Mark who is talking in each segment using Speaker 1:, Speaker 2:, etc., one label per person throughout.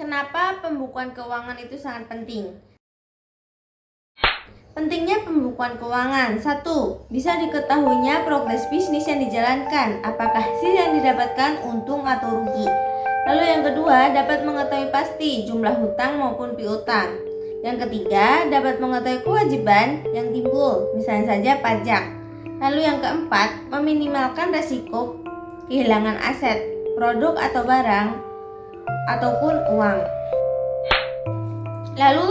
Speaker 1: Kenapa pembukuan keuangan itu sangat penting? Pentingnya pembukuan keuangan. 1. Bisa diketahuinya progres bisnis yang dijalankan, apakah hasil yang didapatkan untung atau rugi. Lalu yang kedua, dapat mengetahui pasti jumlah hutang maupun piutang. Yang ketiga, dapat mengetahui kewajiban yang timbul, misalnya saja pajak. Lalu yang keempat, meminimalkan resiko kehilangan aset, produk atau barang, ataupun uang. Lalu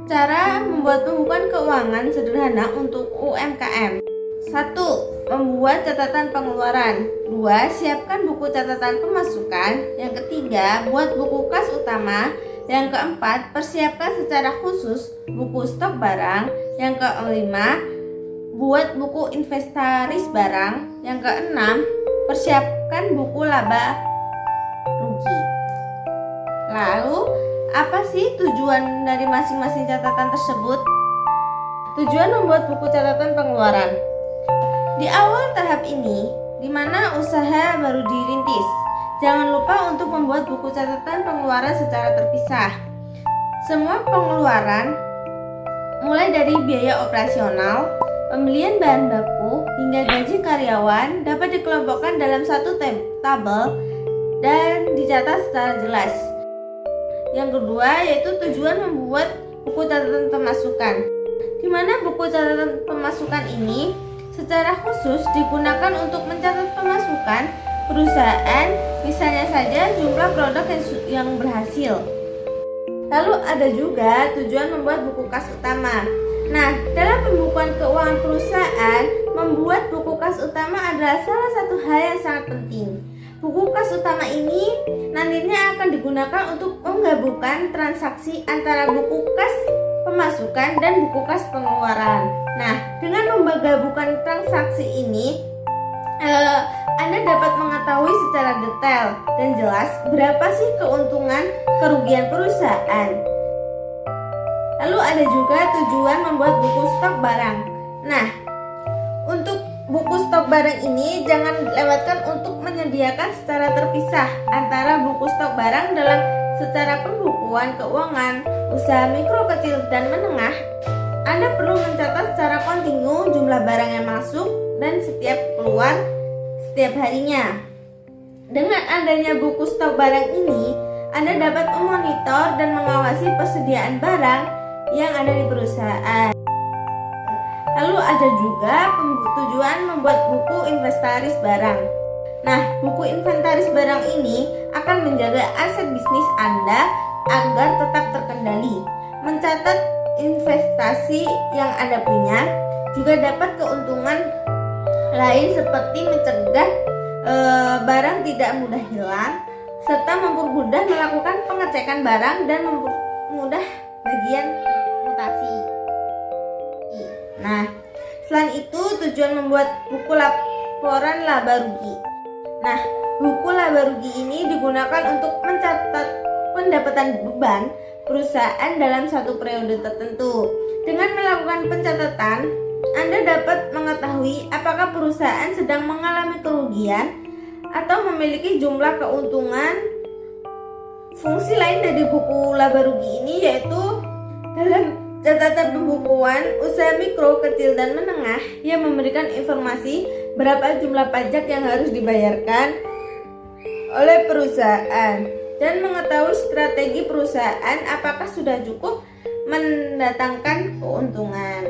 Speaker 1: cara membuat pembukuan keuangan sederhana untuk UMKM. 1. Membuat catatan pengeluaran. 2. Siapkan buku catatan pemasukan. Yang ketiga, buat buku kas utama. Yang keempat, persiapkan secara khusus buku stok barang. Yang kelima, buat buku inventaris barang. Yang keenam, persiapkan buku laba rugi. Lalu, apa sih tujuan dari masing-masing catatan tersebut? Tujuan membuat buku catatan pengeluaran. Di awal tahap ini, di mana usaha baru dirintis, jangan lupa untuk membuat buku catatan pengeluaran secara terpisah. Semua pengeluaran, mulai dari biaya operasional, pembelian bahan baku, hingga gaji karyawan, dapat dikelompokkan dalam satu tabel dan dicatat secara jelas. Yang kedua yaitu tujuan membuat buku catatan pemasukan, di mana buku catatan pemasukan ini secara khusus digunakan untuk mencatat pemasukan perusahaan, misalnya saja jumlah produk yang berhasil. Lalu ada juga tujuan membuat buku kas utama. Nah, dalam pembukuan keuangan perusahaan, membuat buku kas utama adalah salah satu hal yang sangat penting. Buku kas utama ini nantinya akan digunakan untuk menggabungkan transaksi antara buku kas pemasukan dan buku kas pengeluaran. Nah, dengan menggabungkan transaksi ini, Anda dapat mengetahui secara detail dan jelas berapa sih keuntungan kerugian perusahaan. Lalu ada juga tujuan membuat buku stok barang. Nah, untuk buku stok barang ini jangan lewatkan untuk menyediakan secara terpisah antara buku stok barang dalam secara pembukuan keuangan usaha mikro, kecil, dan menengah. Anda perlu mencatat secara kontinu jumlah barang yang masuk dan setiap keluar setiap harinya. Dengan adanya buku stok barang ini, Anda dapat memonitor dan mengawasi persediaan barang yang ada di perusahaan. Lalu ada juga tujuan membuat buku inventaris barang. Nah, buku inventaris barang ini akan menjaga aset bisnis Anda agar tetap terkendali. Mencatat investasi yang Anda punya juga dapat keuntungan lain seperti mencegah barang tidak mudah hilang, serta mempermudah melakukan pengecekan barang dan mempermudah bagian mutasi. Nah, selain itu tujuan membuat buku laporan laba rugi. Nah, buku laba rugi ini digunakan untuk mencatat pendapatan beban perusahaan dalam satu periode tertentu. Dengan melakukan pencatatan, Anda dapat mengetahui apakah perusahaan sedang mengalami kerugian atau memiliki jumlah keuntungan. Fungsi lain dari buku laba rugi ini yaitu dalam catatan pembukuan usaha mikro, kecil, dan menengah yang memberikan informasi berapa jumlah pajak yang harus dibayarkan oleh perusahaan dan mengetahui strategi perusahaan apakah sudah cukup mendatangkan keuntungan.